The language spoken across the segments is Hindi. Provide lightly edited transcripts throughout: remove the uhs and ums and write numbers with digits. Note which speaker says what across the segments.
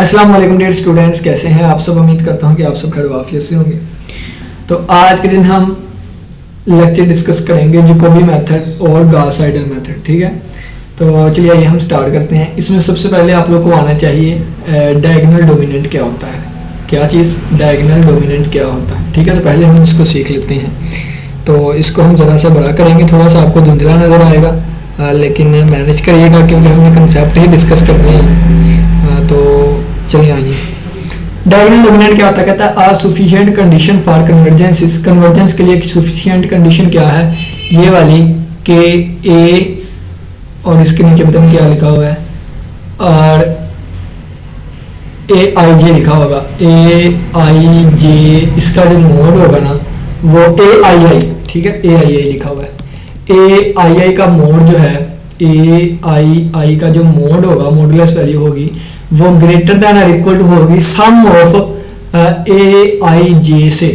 Speaker 1: अस्सलाम वालेकुम डियर स्टूडेंट्स, कैसे हैं आप सब। उम्मीद करता हूं कि आप सब खैर वाफियत से होंगे। तो आज के दिन हम लेक्चर डिस्कस करेंगे जैकोबी मेथड और गॉस साइडल मेथड। ठीक है, तो चलिए आइए हम स्टार्ट करते हैं। इसमें सबसे पहले आप लोग को आना चाहिए डायगोनल डोमिनेंट क्या होता है। क्या चीज़? डायगोनल डोमिनेंट क्या होता है। ठीक है, तो पहले हम इसको सीख लेते हैं। तो इसको हम ज़रा सा बड़ा करेंगे, थोड़ा सा आपको धुंधला नज़र आएगा, लेकिन मैनेज करिएगा क्योंकि हमने कंसेप्ट ही डिस्कस करने हैं। तो चलिए आइए। डायगोनल डोमिनेंट क्या होता है? कहता है sufficient condition for convergence. Convergence के लिए सफिशिएंट कंडीशन क्या है? ये वाली के ए और इसके नीचे पता नहीं क्या लिखा हुआ है, और ए आई जे लिखा होगा। ए आई जे इसका जो मोड होगा ना वो ए आई आई, ठीक है, ए आई आई लिखा हुआ है। ए आई आई का मोड जो है, ए आई आई का जो मोड होगा, मॉडुलस वैल्यू होगी, वो ग्रेटर देन और इक्वल टू होगी सम ऑफ ए आई जे से,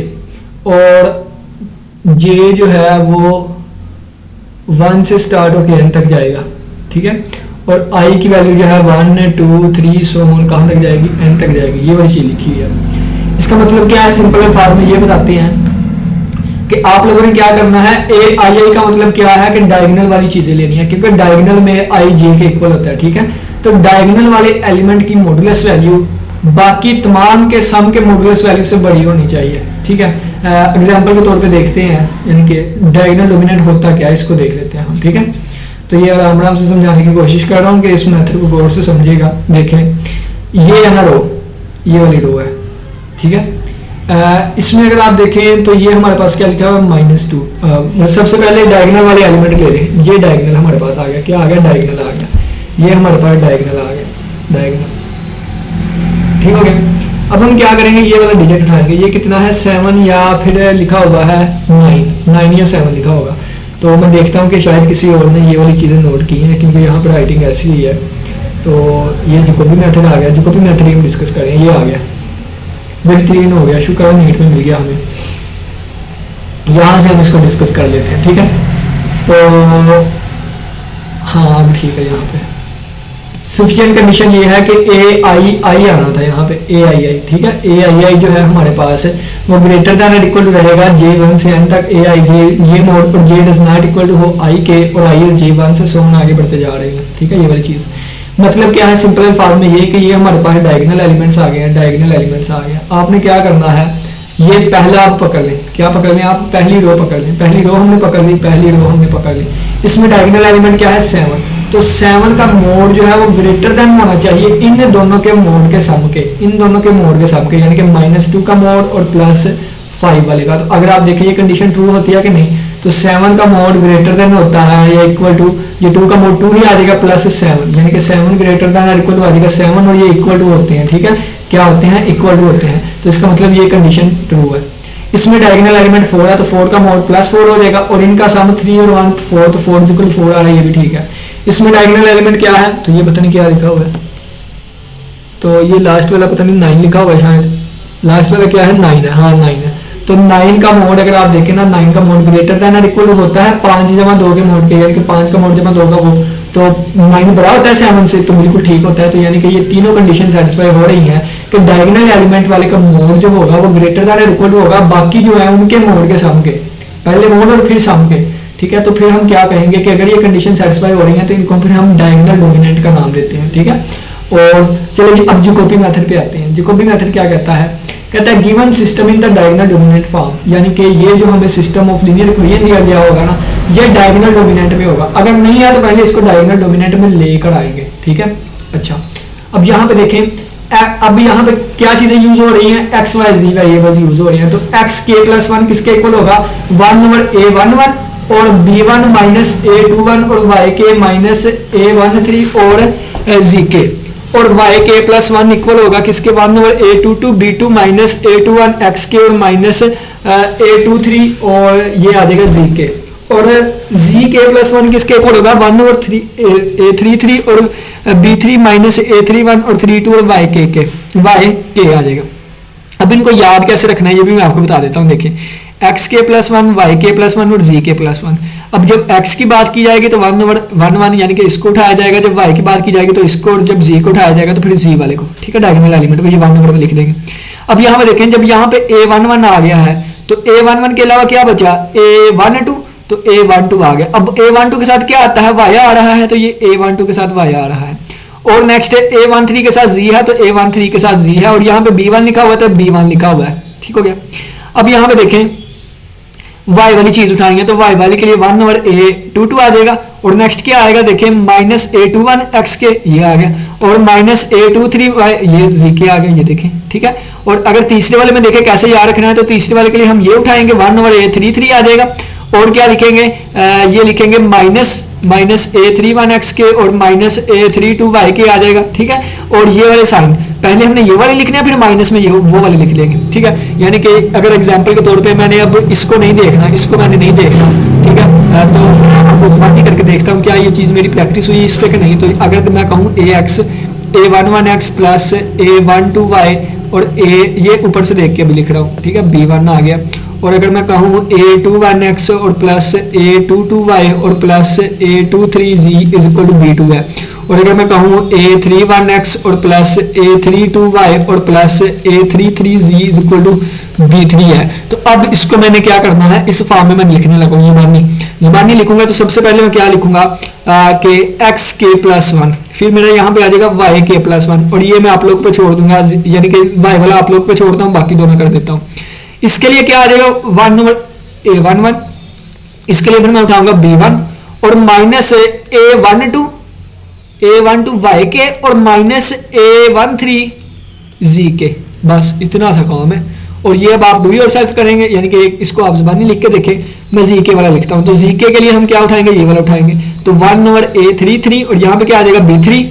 Speaker 1: और जे जो है वो 1 से स्टार्ट होकर n तक जाएगा। ठीक है, और i की वैल्यू जो है 1 2 3 सो ऑन कहाँ तक जाएगी? n तक जाएगी। ये वाली चीज लिखी है। इसका मतलब क्या है? सिंपल फॉर्म में ये बताते हैं कि आप लोगों ने क्या करना है। ए आई आई का मतलब क्या है कि डायगोनल वाली चीजें लेनी है, क्योंकि डायगोनल में आई जे के इक्वल होता है। ठीक है, तो डायगोनल वाले एलिमेंट की मॉडुलस वैल्यू बाकी तमाम के सम के मॉडुलस वैल्यू से बड़ी होनी चाहिए। ठीक है, एग्जांपल के तौर पे देखते हैं, यानी कि डायगोनल डोमिनेंट होता क्या है इसको देख लेते हैं हम। ठीक है, तो ये आराम आराम से समझाने की कोशिश कर रहा हूँ कि इस मेथड को गौर से समझिएगा। देखें, ये है ना रो, ये वाली रो है। ठीक है, इसमें अगर आप देखें तो ये हमारे पास क्या लिखा हुआ है? -2। सबसे पहले डायगोनल वाले एलिमेंट ले लें। ये डायगोनल हमारे पास आ गया। क्या आ गया? डायगोनल आ गया। ये हमारे पास डायगोनल आ गया, डायगोनल। ठीक हो गया। अब हम क्या करेंगे? ये वाला डिजिट उठाएंगे। ये कितना है? 7, या फिर लिखा हुआ है 9 या 7 लिखा होगा। तो मैं देखता हूँ कि शायद किसी और ने ये वाली चीज़ें नोट की हैं, क्योंकि यहाँ पर राइटिंग ऐसी ही है। तो ये जैकोबी मेथड आ गया। जैकोबी मेथड हम डिस्कस करें। ये आ गया, बेहतरीन हो गया, शुक्र है नीट में मिल गया हमें। यहाँ से हम इसको डिस्कस कर लेते हैं। ठीक है, तो हाँ ठीक है। यहाँ पे सफिशिएंट कंडीशन ये है कि ए आई आई आना था यहाँ पे, ए आई आई। ठीक है, ए आई आई जो है हमारे पास वो ग्रेटर देन और इक्वल टू रहेगा जे 1 से n तक। ए आई जे ये मोड पर जे डज नॉट इक्वल टू हो आई के, और आई और जे 1 से सो आगे बढ़ते जा रहे हैं। ठीक है, ये वाली चीज़ मतलब क्या है? सिंपल फॉर्म में ये कि ये हमारे पास डायगोनल एलिमेंट्स आ गए हैं। डायगोनल एलिमेंट्स आ गए। आपने क्या करना है? ये पहला आप पकड़ लें। क्या पकड़ लें? आप पहली रो पकड़ लें। पहली रो हमने पकड़ ली, पहली रो हमने पकड़ ली। इसमें डायगोनल एलिमेंट क्या है? 7। तो 7 का मोड जो है वो ग्रेटर देन होना चाहिए इन दोनों के मोड के सम के, इन दोनों के मोड के सम के, यानी कि -2 का मोड और +5 वाले का। तो अगर आप देखें ये कंडीशन ट्रू होती है कि नहीं, तो 7 का मोड ग्रेटर देन होता है या इक्वल टू, ये 2 का मोड 2 ही आ जाएगा, +7, यानी कि 7 ग्रेटर देन और इक्वल टू आ जाएगा 7, और ये इक्वल टू होते हैं। ठीक है, क्या होते हैं? इक्वल टू होते हैं। तो इसका मतलब ये कंडीशन ट्रू है। इसमें डायगोनल एलिमेंट 4 है, तो 4 का मोड +4 हो जाएगा, और इनका सम 3 और 1 4, तो 4 इक्वल 4 आ रहा है, ये भी ठीक है। इसमें डायगोनल एलिमेंट क्या है? तो ये पता नहीं क्या लिखा हुआ है, तो ये लास्ट वाला पता नहीं 9 लिखा हुआ है शायद। लास्ट वाला क्या है? 9 है। हाँ 9 है। तो 9 का मोड अगर आप देखें ना, 9 का मोड ग्रेटर देन और इक्वल होता है 5 जमा 2 के मोड के, यानी कि 5 का मोड जमा 2 का वो, तो 9 बड़ा होता है 7 से, तो बिल्कुल ठीक होता है। तो यानी कि ये तीनों कंडीशन सेटिस्फाई हो रही हैं कि डायगोनल एलिमेंट वाले का मोड जो होगा वो ग्रेटर देन और इक्वल होगा बाकी जो है उनके मोड के सम के, पहले मोड और फिर सम के। ठीक है, तो फिर हम क्या कहेंगे कि अगर ये कंडीशन सेटिस्फाई हो रही है तो इनको फिर हम डायगोनल डोमिनेंट का नाम देते हैं। ठीक है, और चलिए अब जैकोबी मेथड पे आते हैं। जैकोबी मेथड क्या कहता है? कहता है given system in the diagonal dominant form, यानी कि ये जो हमें सिस्टम ऑफ लीनियर इक्वेशन दिया गया होगा ना, ये डायगोनल डोमिनेंट में होगा। अगर नहीं है तो पहले इसको डायगोनल डोमिनेंट में लेकर आएंगे। ठीक है, अच्छा अब यहाँ पे देखें, अब यहाँ पे क्या चीजें यूज हो रही हैं? एक्स वाई जी वेरिएबल्स यूज हो रही हैं। तो एक्स के +1 किसके इक्वल होगा? 1 ओवर a11 और b1 -a21 और yk -a13 और zk, और yk +1 इक्वल होगा किसके? 1 over a22 b2 -a21 xk और -a23 और ये आ जाएगा zk, और zk +1 किसके इक्वल होगा? 1 ओवर a33 और b3 -a31 और 32 और yk आ जाएगा। अब इनको याद कैसे रखना है ये भी मैं आपको बता देता हूँ। देखिए एक्स के प्लस 1, वाई के प्लस 1 और जी के प्लस 1। अब जब एक्स की बात की जाएगी तो 1 ओवर 1 यानी कि इसको उठाया जाएगा, जब वाई की बात की जाएगी तो इसको, और जब जी को उठाया जाएगा तो फिर जी वाले को, ठीक है, डायगोनल एलिमेंट को ये 1 ओवर में लिख देंगे। अब यहाँ पे देखें, जब यहाँ पे a11 आ गया है तो a11 के अलावा क्या बचा, a12, तो a12 आ गया। अब a12 के साथ क्या आता है, y आ रहा है, तो ये a12 के साथ y आ रहा है। और नेक्स्ट a13 के साथ z है, तो a13 के साथ z है, और यहाँ पे b1 लिखा हुआ है तो b1 लिखा हुआ है, ठीक हो गया। अब यहाँ पे देखें y वाली चीज उठाएंगे तो y वाले के लिए 1 ओवर a22 आ जाएगा, और नेक्स्ट क्या आएगा, देखें माइनस a21 x के, ये आ गया, और माइनस a23 y, ये z के आ गया, ये देखें, ठीक है। और अगर तीसरे वाले में देखें कैसे याद रखना है, तो तीसरे वाले के लिए हम ये उठाएंगे 1 ओवर a33 आ जाएगा, और क्या लिखेंगे, ये लिखेंगे माइनस a31 x के और माइनस a32 y के आ जाएगा, ठीक है। और ये वाले साइन पहले हमने ये वाले लिखने हैं, फिर माइनस में ये वो वाले लिख लेंगे, ठीक है। यानी कि अगर एग्जांपल के तौर पे मैंने अब इसको नहीं देखना, इसको मैंने नहीं देखना, ठीक है, तो ज़बानी करके देखता हूँ क्या ये चीज़ मेरी प्रैक्टिस हुई इस पे कि नहीं। तो अगर मैं कहूँ a11x प्लस a12y और ये ऊपर से देख के भी लिख रहा हूँ, ठीक है, b1 आ गया। और अगर मैं कहूँ a21x और प्लस a22y और plus a23z is equal to b2 है। और अगर मैं कहूँ a31x और प्लस a32y और plus a33z is equal to b3 है। तो अब इसको मैंने क्या करना है, इस फॉर्म में मैं लिखने लगा हूँ, जुबानी लिखूंगा। तो सबसे पहले मैं क्या लिखूंगा कि x के प्लस 1, फिर मेरा यहाँ पे आ जाएगा y के प्लस 1, और ये मैं आप लोग पे छोड़ दूंगा, यानी कि y वाला आप लोग पे छोड़ता हूँ, बाकी दोनों कर देता हूँ। इसके लिए क्या आ जाएगा 1 ओवर a11, इसके लिए फिर मैं उठाऊंगा b1 और माइनस a12 y के और माइनस a13 z के, बस इतना सा काम है। और ये अब आप डू योर सेल्फ करेंगे, यानी कि इसको आप ज़बानी लिख के देखें। मैं जी के वाला लिखता हूँ, तो जी के लिए हम क्या उठाएंगे, ये वाला उठाएंगे, तो 1 ओवर a33 और यहाँ पे क्या आ जाएगा b3,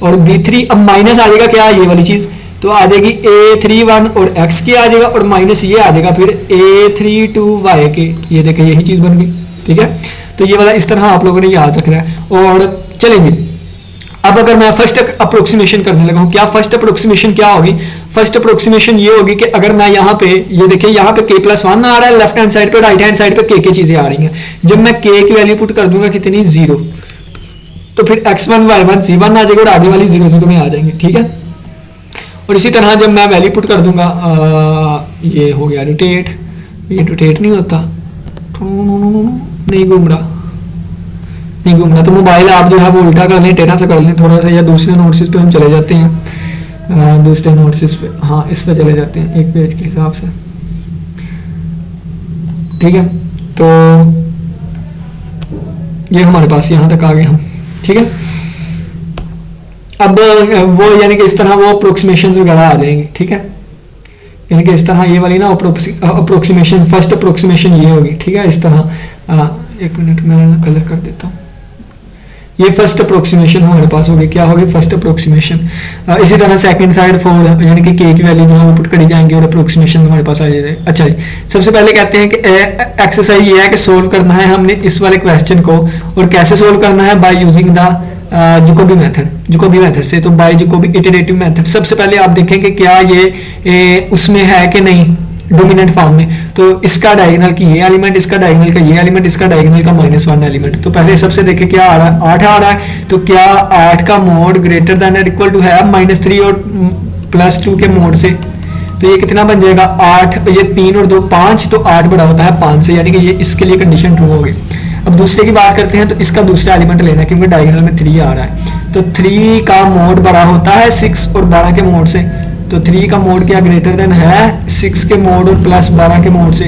Speaker 1: और b3 अब माइनस आ जाएगा क्या, ये वाली चीज़, तो आ जाएगी a31 और x के आ जाएगा, और माइनस ये आ जाएगा फिर a32y के, ये देखें यही चीज़ बन गई, ठीक है। तो ये वाला इस तरह आप लोगों ने याद रखना है। और चलेंगे अब अगर मैं फर्स्ट अप्रोक्सीमेशन करने लगा हूँ, क्या फर्स्ट अप्रोक्सीमेशन क्या होगी, फर्स्ट अप्रोक्सीमेशन ये होगी कि अगर मैं यहाँ पे ये देखिए यहाँ पे k प्लस 1 आ रहा है लेफ्ट हैंड साइड पे, राइट हैंड साइड पे k चीजें आ रही हैं। जब मैं k की वैल्यू पुट कर दूंगा कितनी 0, तो फिर x1 y1 c1 आ जाएगा और आगे वाली 0 0 में आ जाएंगे, ठीक है। और इसी तरह जब मैं वैल्यू पुट कर दूंगा, ये हो गया रोटेट, ये रोटेट नहीं होता, नहीं घूम रहा, तो मोबाइल आप जो है वो उल्टा कर लें, टेढ़ा सा कर लें थोड़ा सा, या दूसरे नोट्स पे हम चले जाते हैं, दूसरे नोट्स पे, हाँ इस पे चले जाते हैं एक पेज के हिसाब से, ठीक है। तो ये हमारे पास यहाँ तक आ गए हम, ठीक है। अब वो यानी कि इस तरह वो अप्रोक्सीमेशन वगैरह आ जाएंगे, ठीक है। यानी कि इस तरह ये वाली ना अप्रोक्सीमेशन, फर्स्ट अप्रोक्सीमेशन ये होगी, ठीक है। इस तरह एक मिनट में कलर कर देता हूँ, ये फर्स्ट अप्रोक्सीमेशन हमारे पास होगी, क्या होगी फर्स्ट अप्रोक्सीमेशन। इसी तरह सेकंड साइड 4 यानी कि k की वैल्यू जो है पुट करी जाएंगे और अप्रोक्सीमेशन हमारे पास आ जाएगी। अच्छा जी, सबसे पहले कहते हैं कि एक्सरसाइज ये है कि सोल्व करना है हमने इस वाले क्वेश्चन को, और कैसे सोल्व करना है, बाय यूजिंग द जकोबी मेथड से। तो बाय जकोबी इटरेटिव मेथड, सबसे पहले आप देखें कि क्या ये उसमें है कि नहीं डोमिनेंट फॉर्म में। तो इसका डायगोनल की ये एलिमेंट, इसका डायगोनल का ये एलिमेंट, इसका डायगोनल का -1 एलिमेंट। तो पहले सबसे देखें क्या आ रहा है, 8 आ रहा है, तो क्या 8 का मोड ग्रेटर देन और इक्वल टू है -3 और +2 के मोड से, तो ये कितना बन जाएगा 8, ये 3 और 2 5, तो 8 बड़ा होता है 5 से, यानी कि ये इसके लिए कंडीशन ट्रू होगी। अब दूसरे की बात करते हैं, तो इसका दूसरा एलिमेंट लेना है क्योंकि डायगोनल में 3 आ रहा है, तो 3 का मोड बड़ा होता है 6 और 12 के मोड से। तो 3 का मोड क्या ग्रेटर देन है 6 के मोड और प्लस 12 के मोड से,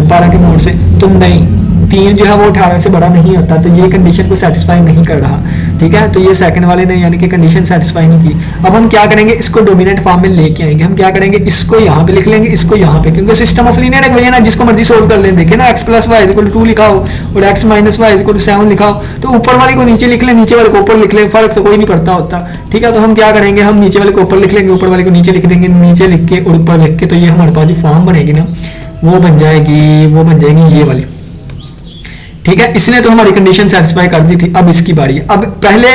Speaker 1: 12 के मोड से, तो नहीं, 3 जो है वो 18 से बड़ा नहीं होता, तो ये कंडीशन को सेटिस्फाई नहीं कर रहा, ठीक है। तो ये सेकंड वाले ने यानी कि कंडीशन सेटिस्फाई नहीं की। अब हम क्या करेंगे, इसको डोमिनेंट फॉर्म में लेके आएंगे। हम क्या करेंगे, इसको यहाँ पे लिख लेंगे, इसको यहाँ पे, क्योंकि सिस्टम ऑफ लीनियर इक्वेशन है, जिसको मर्जी सोल्व कर लें। देखिए ना, x + y = 2 लिखा हो और x - y = 7 लिखा हो, तो ऊपर वाले को नीचे लिख लें, नीचे वाले को ऊपर लिख लें, फर्क तो कोई नहीं पड़ता होता, ठीक है। तो हम क्या करेंगे, हम नीचे वाले को ऊपर लिख लेंगे, ऊपर वाले को नीचे लिख देंगे, नीचे लिख के और ऊपर लिख के, तो ये हमारे पास जो फॉर्म बनेगी ना वो बन जाएगी ये वाली, ठीक है। इसने तो हमारी कंडीशन सेटिस्फाई कर दी थी। अब इसकी बारी है। अब पहले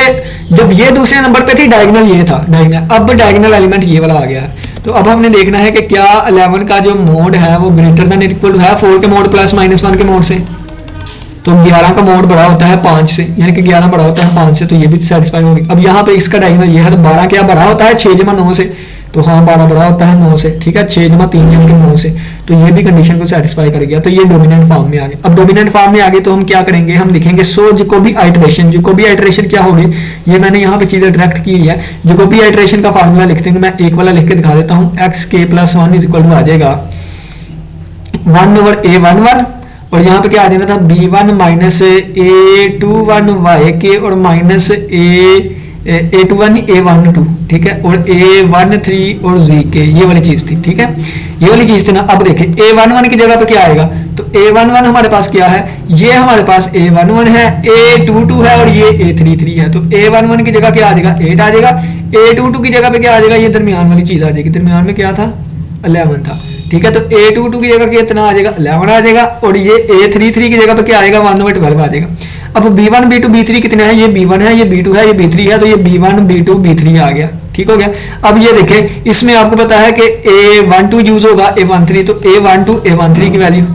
Speaker 1: जब ये दूसरे नंबर पे थी डायगोनल ये था, डायगोनल, अब डायगोनल एलिमेंट ये वाला आ गया है। तो अब हमने देखना है कि क्या 11 का जो मोड है वो ग्रेटर देन इक्वल है 4 के मोड प्लस -1 के मोड से। तो 11 का मोड बड़ा होता है 5 से, यानी कि 11 बड़ा होता है 5 से, तो ये भी सेटिस्फाई होगी। अब यहाँ पे इसका डायगोनल ये है, तो 12 क्या बड़ा होता है 6 जमा 9 से, तो हाँ 12 बड़ा होता है 9 से, ठीक है, 6 जमा 3 यानी कि 9 से, तो ये भी कंडीशन को सेटिस्फाई कर गया। तो ये डोमिनेंट फॉर्म में आ गए। अब डोमिनेंट फॉर्म में आ गए तो हम क्या करेंगे, हम लिखेंगे सो जैकोबी आइटरेशन। जैकोबी आइटरेशन क्या होगी, ये मैंने यहाँ पे चीजें डायरेक्ट की है। जैकोबी आइटरेशन का फार्मूला लिखते हैं, मैं एक वाला लिख के दिखा देता हूँ। एक्स के प्लस 1 इज इक्वल टू आ जाएगा 1/a11, और यहाँ पे क्या आ जाना था b1 माइनस a21 y और माइनस a21 a12, ठीक है, और a13 और z के, ये वाली चीज थी, ठीक है, ये वाली चीज थी ना। अब देखें a11 की जगह पे क्या आएगा, तो a11 हमारे पास क्या है, ये हमारे पास a11 है, a22 है और ये a33 है। तो a11 की जगह क्या आ जाएगा 8 आ जाएगा, a22 की जगह पे क्या आ जाएगा, ये दरमियान वाली चीज आ जाएगी। दरमियान में क्या था 11 था, ठीक है, तो a22 की जगह कितना आ जाएगा 11 आ जाएगा, और ये a33 की जगह पे क्या आएगा 1/12 आ जाएगा। अब b1 b2 b3 कितने हैं, ये b1 है, ये b2 है, ये b3 है, तो ये b1 b2 b3 आ गया, ठीक हो गया। अब ये देखें इसमें आपको पता है कि a12 यूज होगा a13, तो a12 a13 की वैल्यू,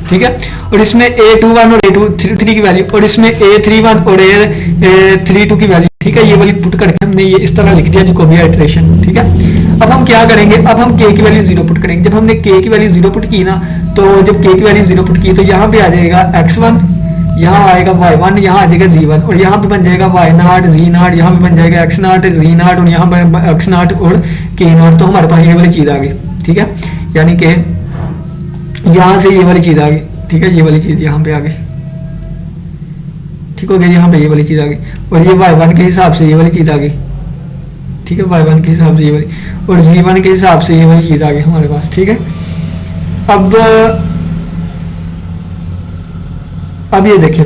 Speaker 1: ठीक है, और इसमें a21 और a23 की वैल्यू, और इसमें a31 और a32 की वैल्यू, ठीक है, ये वाली पुट करके हमने ये इस तरह लिख दिया जैकोबी आइटरेशन, ठीक है। अब हम क्या करेंगे, अब हम k की वैल्यू 0 पुट करेंगे। जब हमने k की वैल्यू 0 पुट की ना, तो जब k की वैल्यू 0 पुट की तो यहाँ पे आ जाएगा x1, यहाँ आएगा y1, यहाँ आ जाएगा z1, और यहाँ पे बन जाएगा y0 z0, यहाँ पे बन जाएगा x0 z0, और यहाँ पे x0 और k0। तो हमारे पास ये वाली चीज आ गई, ठीक है, यानी कि यहाँ से ये वाली चीज आ गई, ठीक है, ये वाली चीज यहाँ पे आ गई, ठीक हो गया, यहाँ पे ये वाली चीज आ गई, और ये y1 के हिसाब से ये वाली चीज आ गई, ठीक है, y1 के हिसाब से ये वाली, और z1 के हिसाब से ये वाली चीज आ गई हमारे पास, ठीक है। अब ये देखें,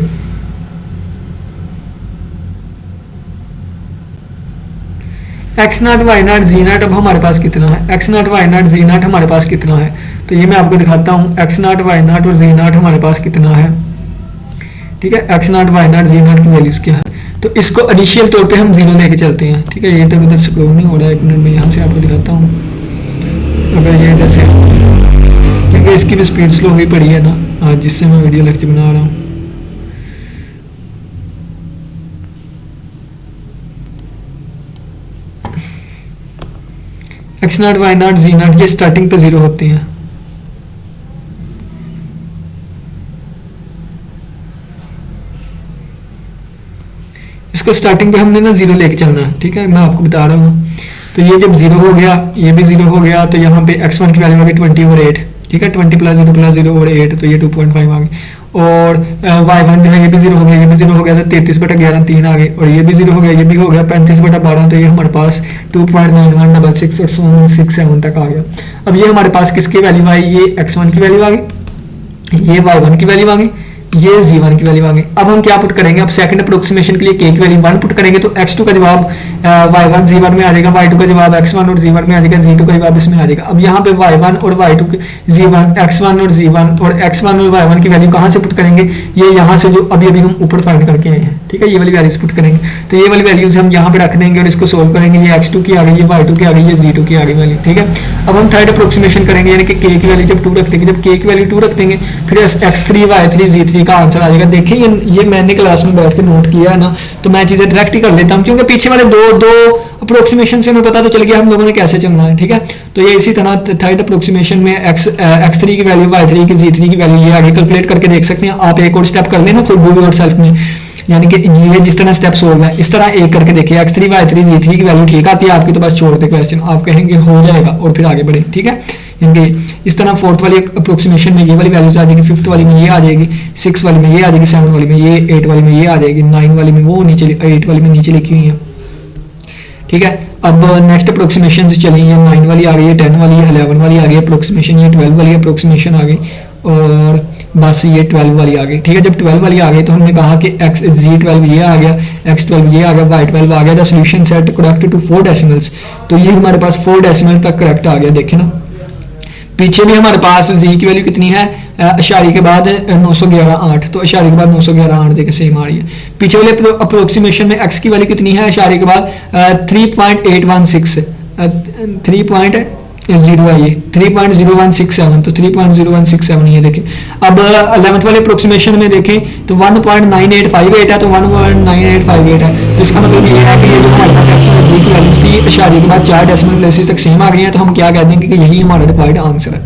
Speaker 1: x0 y0 z0 अब हमारे पास कितना है, x0 y0 z0 हमारे पास कितना है, तो ये मैं आपको दिखाता हूँ। x0 y0 और z0 हमारे पास कितना है, ठीक है, x0 y0 z0 की वैल्यूज क्या है, तो इसको एडिशियल तौर पे हम 0 लेके चलते हैं, ठीक है। ये तो इधर स्क्रॉल नहीं हो रहा है, एक मिनट में यहाँ से आपको दिखाता हूँ। अगर ये इधर से, क्योंकि इसकी भी स्पीड स्लो हुई पड़ी है ना आज, जिससे मैं वीडियो लेक्चर बना रहा हूँ। x0 y0 z0 ये स्टार्टिंग पे 0 होती हैं, इसको स्टार्टिंग पे हमने ना 0 लेके चलना है, ठीक है, मैं आपको बता रहा हूँ। तो ये जब 0 हो गया, ये भी 0 हो गया, तो यहाँ पे x1 की वैल्यू आ गई 20/8, ठीक है, 20 + 0/8, तो ये 2.5 आ गई, और y1 जो है ये भी 0 हो गया, ये भी 0 हो गया, तो 33/11 3 आ गए, और ये भी 0 हो गया, ये भी हो गया 35/12, तो ये हमारे पास 2.9166 और 667 तक आ गया। अब ये हमारे पास किसकी वैल्यू आई, ये x1 की वैल्यू आ गई, ये y1 की वैल्यू आ गई, ये z1 की वैल्यू आ गई। अब हम क्या पुट करेंगे, अब सेकंड अप्रोक्सीमेशन के लिए k की वैल्यू 1 पुट करेंगे, तो x2 का जवाब y1 z1 में आ जाएगा, y2 का जवाब x1 और z1 में आ जाएगा, z2 का जवाब इसमें आ जाएगा। अब यहाँ पे y1 और y2 z1 x1 और z1 और x1 और y1 की वैल्यू कहाँ से पुट करेंगे, ये यहाँ से जो अभी अभी हम ऊपर फाइंड करके आए हैं, ठीक है, ये वाली वैल्यूज पुट करेंगे। तो ये वाली वैल्यूज हम यहाँ पे रख देंगे और इसको सोल्व करेंगे, ये x2 की आ गई, ये y2 की आ गई, ये z2 की आ गई वैल्यू, ठीक है। अब हम थर्ड अप्रोक्सीमेशन करेंगे, यानी कि k की वैल्यू जब 2 रख देंगे, जब k की वैल्यू 2 रख देंगे, फिर x3 y3 z3 का आंसर आ जाएगा। देखिए ये मैंने क्लास में बैठ के नोट किया है ना, तो मैं चीजें डायरेक्ट ही कर लेता हूँ, क्योंकि पीछे वाले दो अप्रोक्सीमेशन से हमें पता तो चल गया हम लोगों ने कैसे चलना है, ठीक है। तो ये इसी तरह थर्ड अप्रोक्सीमेशन में x3 की वैल्यू y3 की z3 की वैल्यू ये आगे कैलकुलेट करके देख सकते हैं आप। एक और स्टेप कर लेना खुद डू योरसेल्फ में, यानी कि ये जिस तरह स्टेप सोल्व है इस तरह एक करके देखिए, x3 y3 z3 की वैल्यू ठीक आती है आपकी, तो बस छोड़ दे क्वेश्चन, आप कहेंगे हो जाएगा और फिर आगे बढ़े, ठीक है। यानी इस तरह फोर्थ वाली अप्रोक्सीमेशन में ये वाली वैल्यूज आ जाएगी, फिफ्थ वाली में ये आ जाएगी, 6 वाली में ये आ जाएगी, 7 वाली में ये, 8 वाली में ये आ जाएगी, 9 वाली में वो नीचे, 8 वाली में नीचे लिखी हुई है, ठीक है। अब नेक्स्ट अप्रोक्सीमेशन से चलिए, 9 वाली आ गई है, 10 वाली है, 11 वाली आ गई अप्रोक्सीमेशन, ये 12 वाली अप्रोक्सीमेशन आ गई, और बस ये 12 वाली आ गई, ठीक है। जब 12 वाली आ गई तो हमने कहा कि z12 ये आ गया, x12 ये आ गया, y12 आ गया, the solution set correct to 4 decimals. तो ये हमारे पास 4 डेसिमल तक करेक्ट आ गया, देखें ना। पीछे भी हमारे पास z की वैल्यू कितनी है, अशारी के बाद 911.8, तो अशारी के बाद 911.8 देखे सेम आ रही है। पीछे वाले अप्रोक्सीमेशन में x की वैल्यू कितनी है, अशारी के बाद 3.816, जीरो है ये 3.0167, तो 3.0167 ये देखें। अब 11th वाले अप्रोक्सीमेशन में देखें तो 1.9858 है, तो 1.9858 है, तो इसका मतलब ये है कि ये जो हमारे पास एक्स और जी की वैल्यूज थी इशारे के बाद 4 डेसिमल प्लेसेस तक सेम आ गई हैं, तो हम क्या कह देंगे कि यही हमारा रिक्वायर्ड आंसर है।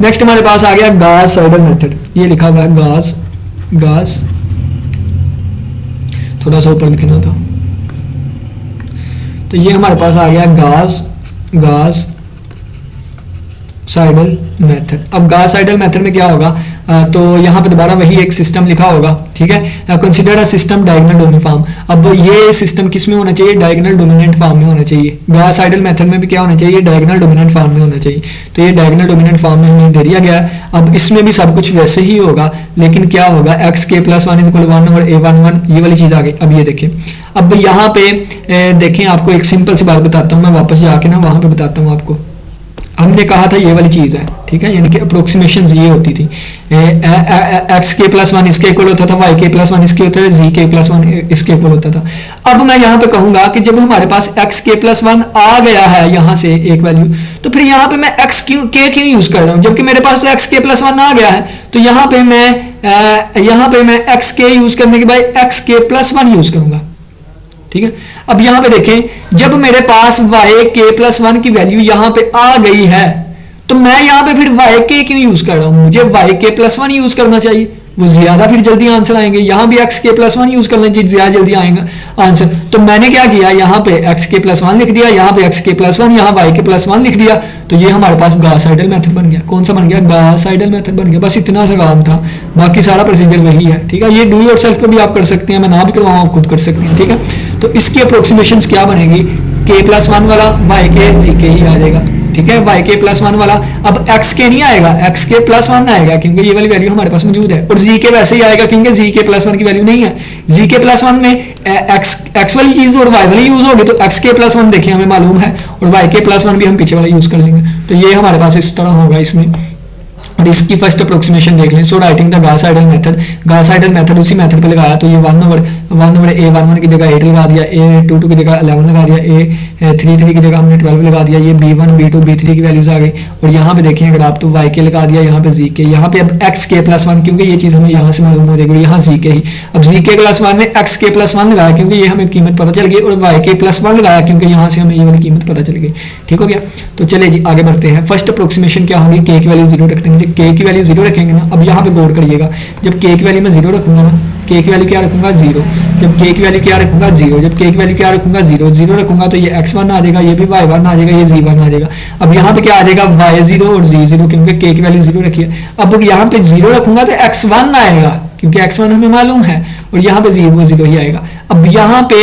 Speaker 1: नेक्स्ट हमारे पास आ गया गॉस साइडल मेथड, ये लिखा हुआ है गॉस, थोड़ा सा ऊपर लिखना था, तो ये हमारे पास आ गया गॉस साइडल मेथड। अब गॉस साइडल मेथड में क्या होगा, तो यहाँ पे दोबारा वही एक सिस्टम लिखा होगा, ठीक है, consider a system diagonal dominant form. अब ये सिस्टम किस में होना चाहिए, डायगोनल डोमिनेंट फॉर्म में होना चाहिए। गॉस साइडल मेथड में भी क्या होना चाहिए, डायगोनल डोमिनेंट फॉर्म में होना चाहिए, तो ये डायगोनल डोमिनेंट फॉर्म में हमें दे दिया गया है। अब इसमें भी सब कुछ वैसे ही होगा, लेकिन क्या होगा, एक्स के प्लस 1 = 1 और a11 ये वाली चीज आ गई। अब ये देखें, अब यहाँ पे देखें, आपको एक सिंपल सी बात बताता हूँ, मैं वापस जाके ना वहां पे बताता हूँ आपको। हमने कहा था ये वाली चीज है, ठीक है, यानी कि अप्रोक्सीमेशन ये होती थी, एक्स के प्लस 1 इसके इक्वल होता था, वाई के प्लस 1 इसके होता था, जी के प्लस 1 इसके इक्वल होता था। अब मैं यहाँ पे कहूंगा कि जब हमारे पास एक्स के प्लस 1 आ गया है यहाँ से एक वैल्यू, तो फिर यहाँ पे मैं एक्स क्यों यूज कर रहा हूँ, जबकि मेरे पास तो एक्स के प्लस 1 आ गया है। तो यहाँ पे मैं एक्स के यूज करने के बाद एक्स के प्लस 1 यूज करूंगा, ठीक है। अब यहां पे देखें, जब मेरे पास y के प्लस 1 की वैल्यू यहां पे आ गई है, तो मैं यहां पे फिर y के क्यों यूज कर रहा हूं, मुझे y के प्लस 1 यूज करना चाहिए, वो ज्यादा फिर जल्दी आंसर आएंगे। यहां भी x के प्लस 1 यूज करना चाहिए, ज्यादा जल्दी आएगा आंसर। तो मैंने क्या किया, यहां पे x के प्लस 1 लिख दिया, यहां पे x के प्लस 1, यहां y के प्लस 1 लिख दिया, तो ये हमारे पास गॉस साइडल मेथड बन गया। कौन सा बन गया, गॉस साइडल मेथड बन गया। बस इतना सा काम था, बाकी सारा प्रोसीजर वही है, ठीक है। ये डू योरसेल्फ पे भी आप कर सकते हैं, मैं ना भी करवाऊं आप खुद कर सकते हैं, ठीक है। तो इसकी अप्रोक्सीमेशन क्या बनेगी, k प्लस 1 वाला y के जी के ही आ जाएगा, ठीक है, y के प्लस 1 वाला। अब x के नहीं आएगा, x के प्लस 1 आएगा, क्योंकि ये वाली वैल्यू हमारे पास मौजूद है, और z के वैसे ही आएगा, क्योंकि z के प्लस 1 की वैल्यू नहीं है। z के प्लस 1 में x वाली चीज और y वाली यूज होगी, तो x के प्लस 1 देखिए हमें मालूम है, और y के प्लस 1 भी हम पीछे वाला यूज कर लेंगे। तो ये हमारे पास इस तरह होगा इसमें, और इसकी फर्स्ट अप्रोक्सीमेशन देख लें। So writing the Gauss Seidel method, Gauss Seidel method उसी मेथड पे लगाया, तो ये 1 ओवर a11 की जगह 8 लगा दिया, a22 की जगह 11 लगा दिया, a33 की जगह हमने 12 लगा दिया, ये b1 b2 b3 की वैल्यूज आ गई। और यहाँ पे देखें अगर आप, तो y के लगा दिया, यहाँ पे z के, यहाँ पे अब x के प्लस 1, क्योंकि ये चीज हमें यहाँ से मालूम हो जाएगी, यहाँ z के ही। अब z के प्लस 1 में x के प्लस 1 लगाया, क्योंकि ये हमें कीमत पता चल गई, और y के प्लस 1 लगाया, क्योंकि यहाँ से हमें ये वाली कीमत पता चल गई। ठीक हो गया, तो चले जी आगे बढ़ते हैं। फर्स्ट अप्रोक्सीमेशन क्या होगी, k की वैल्यू 0 रख देंगे। k की वैल्यू 0 रखेंगे ना, अब यहाँ पे गौर करिएगा, जब k की वैल्यू मैं 0 रखूंगा ना, k की वैल्यू क्या रखूंगा 0, जब k की वैल्यू क्या रखूंगा 0, जब k की वैल्यू क्या रखूंगा 0 रखूंगा, तो ये x1 आ जाएगा, ये भी y1 आ जाएगा, ये z1 आ जाएगा। अब यहाँ पे क्या आ जाएगा y0 और z0, क्योंकि k की वैल्यू 0 रखी है। अब यहाँ पे 0 रखूंगा तो x1 आएगा, क्योंकि x1 हमें मालूम है, और यहाँ पे 0 ही आएगा। अब यहाँ पे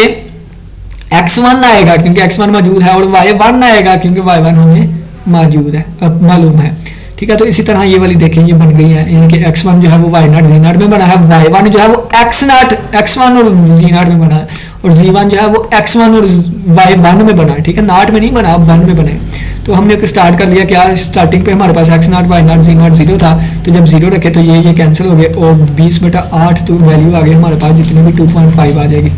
Speaker 1: x1 आएगा क्योंकि x1 मौजूद है, और y1 आएगा क्योंकि y1 हमें मौजूद है, अब मालूम है। ठीक है, तो इसी तरह ये वाली देखें, ये बन गई है, यानी कि x1 जो है वो y0 z0 में बना है, y1 जो है वो x1 और z0 में बना है, और z1 जो है वो x1 और y1 में बना है। ठीक है, नॉट में नहीं बना, अब 1 में बना है। तो हमने स्टार्ट कर लिया, क्या स्टार्टिंग पे हमारे पास x0 y0 z0 0 था, तो जब 0 रखे तो ये कैंसिल हो गए, और 20/8 तो वैल्यू आ गई हमारे पास, जितनी भी 2.5 आ जाएगी।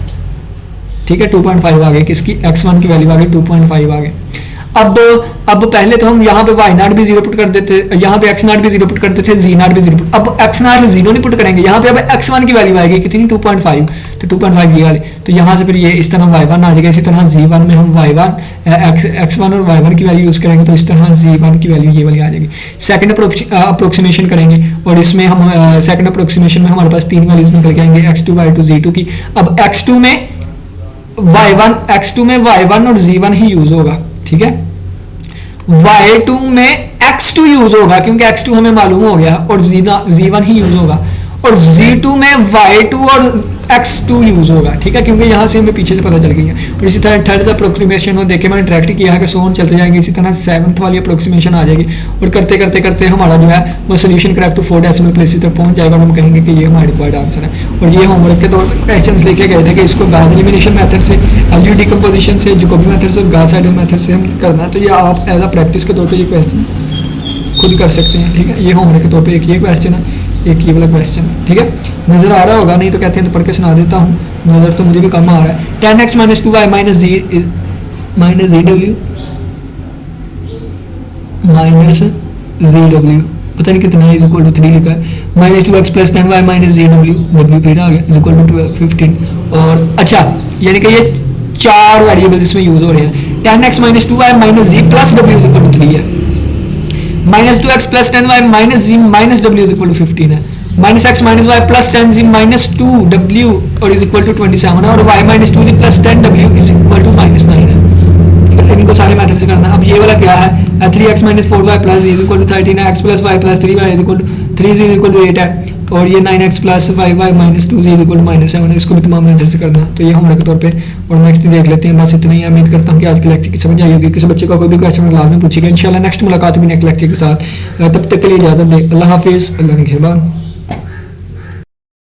Speaker 1: ठीक है, 2.5 आ गई, किसकी x1 की वैल्यू आ गई 2.5 आ गई। अब पहले तो हम यहाँ पे y0 भी 0 पुट कर देते, यहाँ पे x0 भी 0 पुट करते थे, z0 भी 0 पुट, अब x0 0 नहीं पुट करेंगे, यहाँ पे अब x1 की वैल्यू आएगी कितनी 2.5, तो 2.5 ये वाली, तो यहाँ से फिर ये इस तरह y1 आ जाएगा। इसी तरह z1 में हम x1 और y1 की वैल्यू यूज करेंगे, तो इस तरह z1 की वैल्यू ये वाली आ जाएगी। सेकंड अप्रोक्सीमेशन करेंगे, और इसमें हम सेकंड अप्रोक्सीमेशन में हमारे पास 3 वैल्यूज निकल के आएंगे, x2 y2 z2 की। अब x2 में y1 और z1 ही यूज होगा। ठीक है, y2 में x2 यूज होगा, क्योंकि x2 हमें मालूम हो गया, और z1 ही यूज होगा, और z2 में y2 और x2 यूज होगा। ठीक है, क्योंकि यहाँ से हमें पीछे से पता चल गई है। और इसी तरह थर्ड अप्रोक्सीमेशन हो, देखे मैंने डायरेक्ट किया है कि सोन चलते जाएंगे, इसी तरह 7th वाली अप्रोक्सीमेशन आ जाएगी, और करते करते करते हमारा जो है वो solution correct to 4 decimal places तक पहुंच जाएगा, और हम कहेंगे कि ये हमारा रिक्वायर्ड आंसर है। और ये होमवर्क के तौर पर क्वेश्चन लिखे गए थे कि इसको गॉस एलिमिनेशन मेथड से, एलयू डिकम्पोजिशन से, जैकोबी मेथड से, गॉस साइडल मेथड से हम करना है। तो ये आप एज अ प्रैक्टिस के तौर पर ये क्वेश्चन खुद कर सकते हैं। ठीक है, ये होमवर्क के तौर पर एक ये क्वेश्चन है, एक ये वाला क्वेश्चन है। ठीक है, नजर आ रहा होगा, नहीं तो कहते हैं तो पढ़ के सुना देता हूँ, नजर तो मुझे भी कम आ रहा है। 10x - 2y - z - zw minus जी डब्ल्यू, पता नहीं कितना है, इज इक्वल टू 3 लिखा है, minus 2x plus 10y minus जी डब्ल्यू, डब्ल्यू फिर आ गया, इज इक्वल टू 15। और अच्छा यानी कि ये 4 वेरिएबल इसमें यूज हो रहे हैं। 10x minus 2y minus z plus डब्ल्यू इज इक्वल टू 3 है, minus 2x plus 10y minus z minus डब्ल्यू इज इक्वल टू 15 है, minus x minus y plus 10z minus 2w और इज इक्वल टू 27 है, और y minus 2z plus 10w is equal to minus 9 है। ठीक है, इनको सारे मेथड से करना है। अब ये वाला क्या है, 3x minus 4y plus is equal to 13 है, x plus y plus 3y is equal to 3z is equal to 8 है, और ये 9x plus 5y minus 2z is equal to minus 7 है। इसको भी तमाम मेथड से करना है। तो ये होमवर्क के तौर पे और नेक्स्ट देख लेते हैं। बस इतना ही, उम्मीद करता हूँ कि आज की लेक्चर की समझ आई होगी। किसी बच्चे का कोई भी क्वेश्चन लाजमी पूछिएगा। इंशाल्लाह नेक्स्ट मुलाकात भी नेक्स्ट लेक्चर के साथ। तब तक के लिए इजाजत दें। अल्लाह हाफिज़, अल्लाह निगहबान।